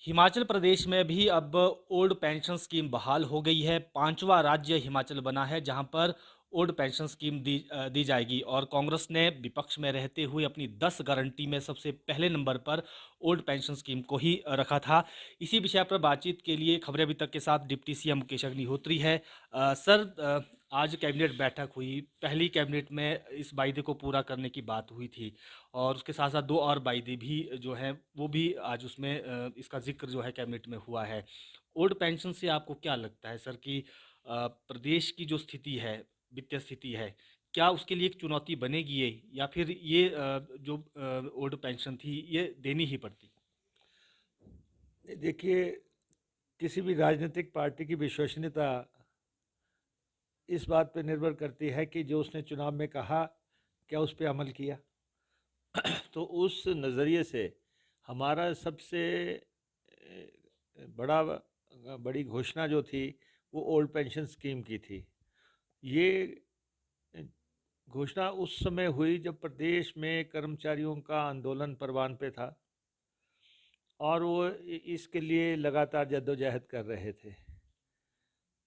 हिमाचल प्रदेश में भी अब ओल्ड पेंशन स्कीम बहाल हो गई है। पांचवा राज्य हिमाचल बना है जहां पर ओल्ड पेंशन स्कीम दी जाएगी और कांग्रेस ने विपक्ष में रहते हुए अपनी 10 गारंटी में सबसे पहले नंबर पर ओल्ड पेंशन स्कीम को ही रखा था। इसी विषय पर बातचीत के लिए खबरें अभी तक के साथ डिप्टी सीएम मुकेश अग्निहोत्री है। सर, आज कैबिनेट बैठक हुई। पहली कैबिनेट में इस वायदे को पूरा करने की बात हुई थी और उसके साथ साथ दो और वायदे भी जो हैं वो भी आज उसमें इसका जिक्र जो है कैबिनेट में हुआ है। ओल्ड पेंशन से आपको क्या लगता है सर कि प्रदेश की जो स्थिति है, वित्तीय स्थिति है, क्या उसके लिए एक चुनौती बनेगी ये, या फिर ये जो ओल्ड पेंशन थी ये देनी ही पड़ती? देखिए, किसी भी राजनीतिक पार्टी की विश्वसनीयता इस बात पे निर्भर करती है कि जो उसने चुनाव में कहा, क्या उस पे अमल किया। तो उस नज़रिए से हमारा सबसे बड़ी घोषणा जो थी, वो ओल्ड पेंशन स्कीम की थी। ये अ, घोषणा उस समय हुई जब प्रदेश में कर्मचारियों का आंदोलन परवान पे था और वो इसके लिए लगातार जद्दोजहद कर रहे थे।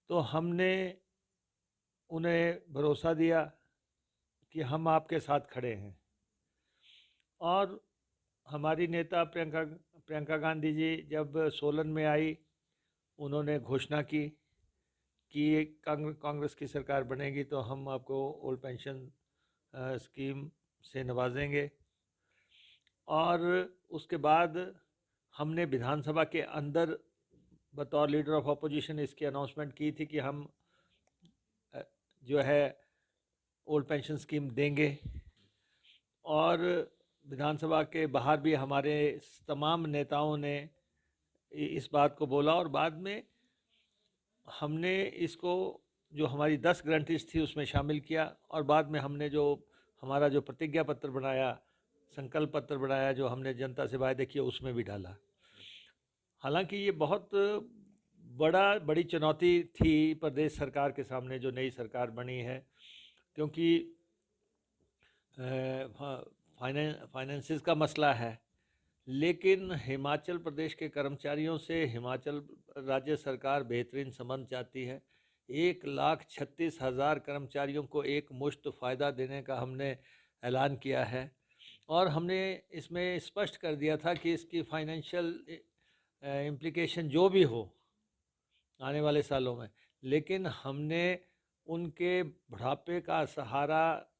तो हमने उन्हें भरोसा दिया कि हम आपके साथ खड़े हैं। और हमारी नेता प्रियंका प्रियंका गांधी जी जब सोलन में आई, उन्होंने घोषणा की कि कांग्रेस की सरकार बनेगी तो हम आपको ओल्ड पेंशन स्कीम से नवाजेंगे। और उसके बाद हमने विधानसभा के अंदर बतौर लीडर ऑफ अपोजिशन इसकी अनाउंसमेंट की थी कि हम अ, जो है ओल्ड पेंशन स्कीम देंगे। और विधानसभा के बाहर भी हमारे तमाम नेताओं ने इस बात को बोला और बाद में हमने इसको जो हमारी 10 गारंटीज थी उसमें शामिल किया। और बाद में हमने जो हमारा जो प्रतिज्ञा पत्र बनाया, संकल्प पत्र बनाया, जो हमने जनता से वायदे किए, उसमें भी डाला। हालांकि ये बहुत बड़ी चुनौती थी प्रदेश सरकार के सामने जो नई सरकार बनी है, क्योंकि फाइनेंसिस का मसला है। लेकिन हिमाचल प्रदेश के कर्मचारियों से हिमाचल राज्य सरकार बेहतरीन संबंध चाहती है। 1,36,000 कर्मचारियों को एक मुश्त फ़ायदा देने का हमने ऐलान किया है। और हमने इसमें स्पष्ट कर दिया था कि इसकी फाइनेंशियल इम्प्लीकेशन जो भी हो आने वाले सालों में, लेकिन हमने उनके बुढ़ापे का सहारा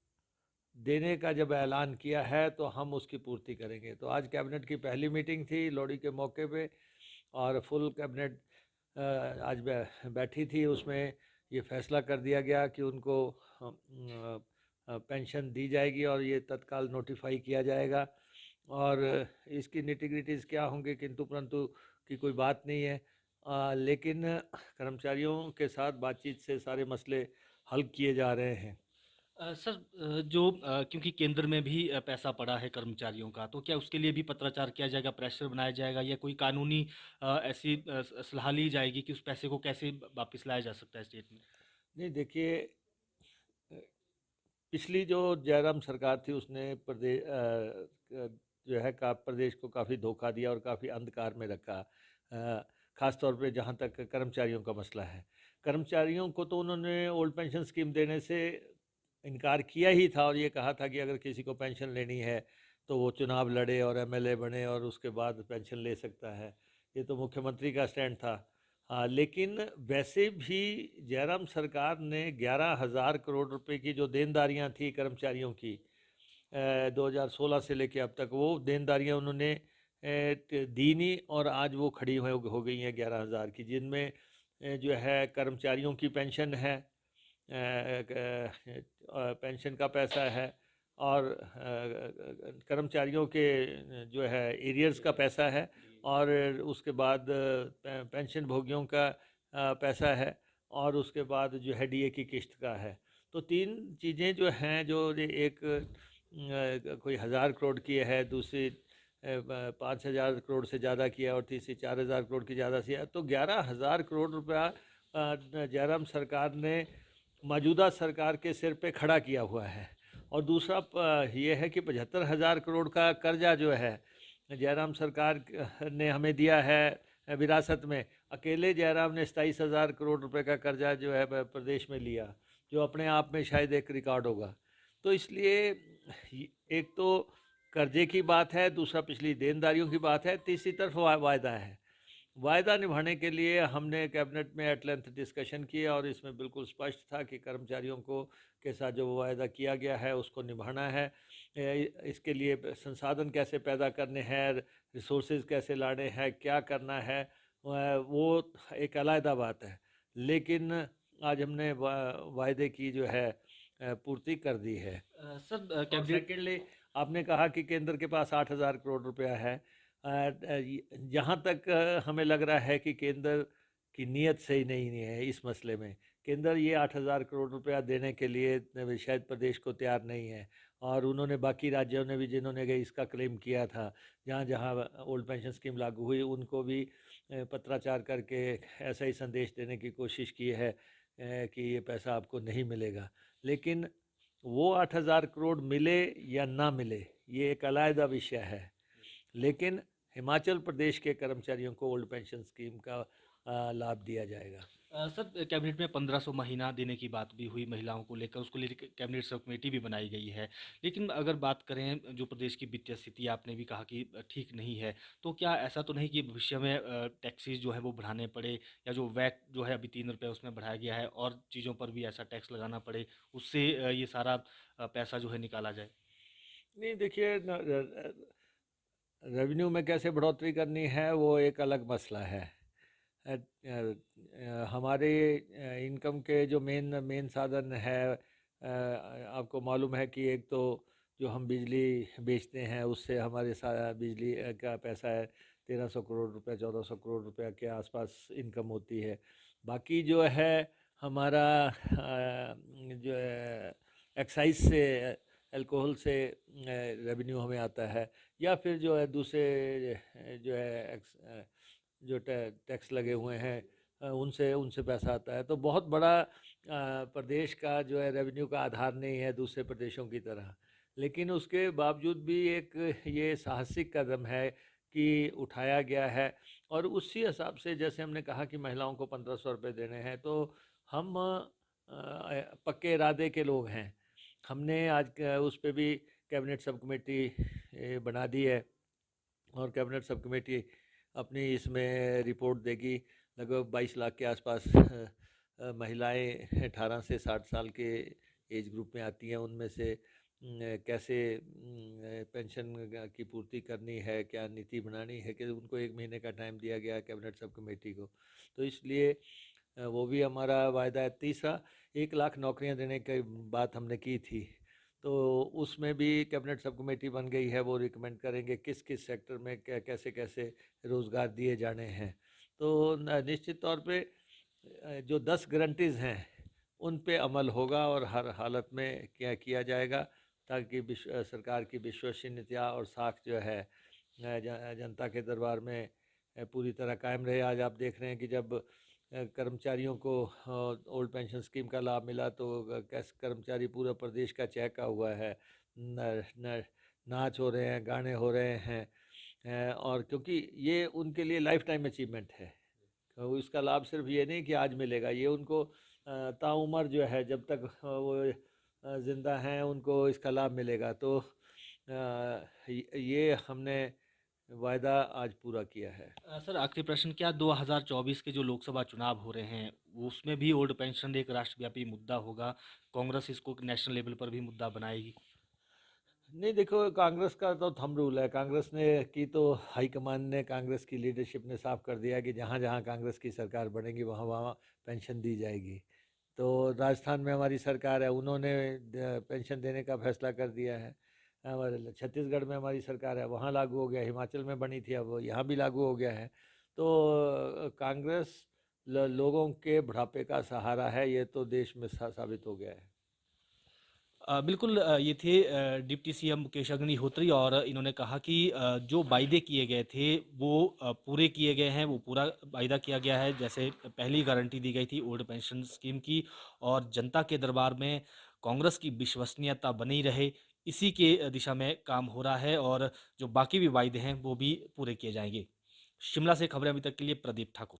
देने का जब ऐलान किया है तो हम उसकी पूर्ति करेंगे। तो आज कैबिनेट की पहली मीटिंग थी लोहड़ी के मौके पे, और फुल कैबिनेट आज बैठी थी। उसमें ये फैसला कर दिया गया कि उनको पेंशन दी जाएगी और ये तत्काल नोटिफाई किया जाएगा। और इसकी निटिग्रिटीज़ क्या होंगे किंतु परंतु की कोई बात नहीं है। लेकिन कर्मचारियों के साथ बातचीत से सारे मसले हल किए जा रहे हैं। सर, क्योंकि केंद्र में भी पैसा पड़ा है कर्मचारियों का, तो क्या उसके लिए भी पत्राचार किया जाएगा, प्रेशर बनाया जाएगा, या कोई कानूनी ऐसी सलाह ली जाएगी कि उस पैसे को कैसे वापस लाया जा सकता है स्टेट में? नहीं, देखिए, पिछली जो जयराम सरकार थी उसने जो है का प्रदेश को काफ़ी धोखा दिया और काफ़ी अंधकार में रखा। ख़ास तौर पे जहाँ तक कर्मचारियों का मसला है, कर्मचारियों को तो उन्होंने ओल्ड पेंशन स्कीम देने से इनकार किया ही था और ये कहा था कि अगर किसी को पेंशन लेनी है तो वो चुनाव लड़े और एमएलए बने और उसके बाद पेंशन ले सकता है। ये तो मुख्यमंत्री का स्टैंड था। हाँ, लेकिन वैसे भी जयराम सरकार ने 11,000 करोड़ रुपए की जो देनदारियां थी कर्मचारियों की, 2016 से लेके अब तक वो देनदारियां उन्होंने दी नहीं, और आज वो खड़ी हो गई हैं 11,000 की, जिनमें जो है कर्मचारियों की पेंशन है, पेंशन का पैसा है, और कर्मचारियों के जो है एरियर्स का पैसा है, और उसके बाद पेंशन भोगियों का पैसा है, और उसके बाद जो है डीए की किस्त का है। तो तीन चीज़ें जो हैं, जो एक कोई 1,000 करोड़ की है, दूसरी 5,000 करोड़ से ज़्यादा की है, और तीसरी 4,000 करोड़ की ज़्यादा सी है। तो 11,000 करोड़ रुपया जयराम सरकार ने मौजूदा सरकार के सिर पे खड़ा किया हुआ है। और दूसरा ये है कि 75,000 करोड़ का कर्जा जो है जयराम सरकार ने हमें दिया है विरासत में अकेले जयराम ने 27,000 करोड़ रुपए का कर्जा जो है प्रदेश में लिया, जो अपने आप में शायद एक रिकॉर्ड होगा। तो इसलिए एक तो कर्जे की बात है, दूसरा पिछली देनदारियों की बात है, तीसरी तरफ वायदा है। वायदा निभाने के लिए हमने कैबिनेट में एट लेंथ डिस्कशन किया और इसमें बिल्कुल स्पष्ट था कि कर्मचारियों को के साथ जो वायदा किया गया है उसको निभाना है। इसके लिए संसाधन कैसे पैदा करने हैं, रिसोर्सेज कैसे लाने हैं, क्या करना है, वो एक अलग बात है। लेकिन आज हमने वायदे की जो है पूर्ति कर दी है। सर और कैबिनेट सेकेंडली आपने कहा कि केंद्र के पास 8,000 करोड़ रुपया है। जहाँ तक हमें लग रहा है कि केंद्र की नीयत सही नहीं है इस मसले में। केंद्र ये 8,000 करोड़ रुपया देने के लिए शायद प्रदेश को तैयार नहीं है, और उन्होंने बाकी राज्यों ने भी जिन्होंने इसका क्लेम किया था, जहाँ जहाँ ओल्ड पेंशन स्कीम लागू हुई उनको भी पत्राचार करके ऐसा ही संदेश देने की कोशिश की है कि ये पैसा आपको नहीं मिलेगा। लेकिन वो 8,000 करोड़ मिले या ना मिले ये एक अलग विषय है। लेकिन हिमाचल प्रदेश के कर्मचारियों को ओल्ड पेंशन स्कीम का लाभ दिया जाएगा। सर कैबिनेट में 1500 महीना देने की बात भी हुई महिलाओं को लेकर, उसको लेकर कैबिनेट सब कमेटी भी बनाई गई है। लेकिन अगर बात करें जो प्रदेश की वित्तीय स्थिति आपने भी कहा कि ठीक नहीं है, तो क्या ऐसा तो नहीं कि भविष्य में टैक्सेस जो है वो बढ़ाने पड़े, या जो वैट जो है अभी 3 रुपये उसमें बढ़ाया गया है और चीज़ों पर भी ऐसा टैक्स लगाना पड़े, उससे ये सारा पैसा जो है निकाला जाए? नहीं देखिए, रेवेन्यू में कैसे बढ़ोतरी करनी है वो एक अलग मसला है। हमारे इनकम के जो मेन मेन साधन है, आपको मालूम है कि एक तो जो हम बिजली बेचते हैं उससे हमारे सारा बिजली का पैसा है 1,300 करोड़ रुपया, 1,400 करोड़ रुपया के आसपास इनकम होती है। बाकी जो है हमारा जो है एक्साइज से, अल्कोहल से रेवेन्यू हमें आता है, या फिर जो है दूसरे जो है जो टैक्स लगे हुए हैं उनसे उनसे पैसा आता है। तो बहुत बड़ा प्रदेश का जो है रेवेन्यू का आधार नहीं है दूसरे प्रदेशों की तरह। लेकिन उसके बावजूद भी एक ये साहसिक कदम है कि उठाया गया है, और उसी हिसाब से जैसे हमने कहा कि महिलाओं को 1,500 रुपये देने हैं, तो हम पक्के इरादे के लोग हैं। हमने आज उस पर भी कैबिनेट सब कमेटी बना दी है, और कैबिनेट सब कमेटी अपनी इसमें रिपोर्ट देगी। लगभग 22 लाख के आसपास महिलाएं 18 से 60 साल के एज ग्रुप में आती हैं। उनमें से कैसे पेंशन की पूर्ति करनी है, क्या नीति बनानी है, कि उनको 1 महीने का टाइम दिया गया है कैबिनेट सब कमेटी को। तो इसलिए वो भी हमारा वायदा है। तीसरा, 1 लाख नौकरियां देने की बात हमने की थी, तो उसमें भी कैबिनेट सब कमेटी बन गई है। वो रिकमेंड करेंगे किस किस सेक्टर में कैसे कैसे रोज़गार दिए जाने हैं। तो निश्चित तौर पे जो 10 गारंटीज़ हैं उन पे अमल होगा और हर हालत में क्या किया जाएगा, ताकि सरकार की विश्वसनीयता और साख जो है जनता के दरबार में पूरी तरह कायम रहे। आज आप देख रहे हैं कि जब कर्मचारियों को ओल्ड पेंशन स्कीम का लाभ मिला तो कैसे कर्मचारी पूरे प्रदेश का चहका हुआ है। नाच हो रहे हैं, गाने हो रहे हैं, और क्योंकि ये उनके लिए लाइफ टाइम अचीवमेंट है। तो इसका लाभ सिर्फ ये नहीं कि आज मिलेगा, ये उनको ताउम्र जो है जब तक वो ज़िंदा हैं उनको इसका लाभ मिलेगा। तो ये हमने वायदा आज पूरा किया है। सर आखिरी प्रश्न, क्या 2024 के जो लोकसभा चुनाव हो रहे हैं उसमें भी ओल्ड पेंशन एक राष्ट्रव्यापी मुद्दा होगा? कांग्रेस इसको नेशनल लेवल पर भी मुद्दा बनाएगी? नहीं देखो, कांग्रेस का तो थंब रूल है। कांग्रेस ने की तो हाईकमान ने, कांग्रेस की लीडरशिप ने साफ कर दिया कि जहाँ जहाँ कांग्रेस की सरकार बनेगी वहाँ वहाँ पेंशन दी जाएगी। तो राजस्थान में हमारी सरकार है, उन्होंने पेंशन देने का फैसला कर दिया है। हमारे छत्तीसगढ़ में हमारी सरकार है, वहाँ लागू हो गया। हिमाचल में बनी थी, अब यहाँ भी लागू हो गया है। तो कांग्रेस लोगों के बुढ़ापे का सहारा है, ये तो देश में साबित हो गया है। बिल्कुल, ये थे डिप्टी सीएम मुकेश अग्निहोत्री, और इन्होंने कहा कि जो वायदे किए गए थे वो पूरे किए गए हैं, वो पूरा वायदा किया गया है। जैसे पहली गारंटी दी गई थी ओल्ड पेंशन स्कीम की, और जनता के दरबार में कांग्रेस की विश्वसनीयता बनी रहे, इसी के दिशा में काम हो रहा है, और जो बाकी भी वायदे हैं वो भी पूरे किए जाएंगे। शिमला से खबरें अभी तक के लिए प्रदीप ठाकुर।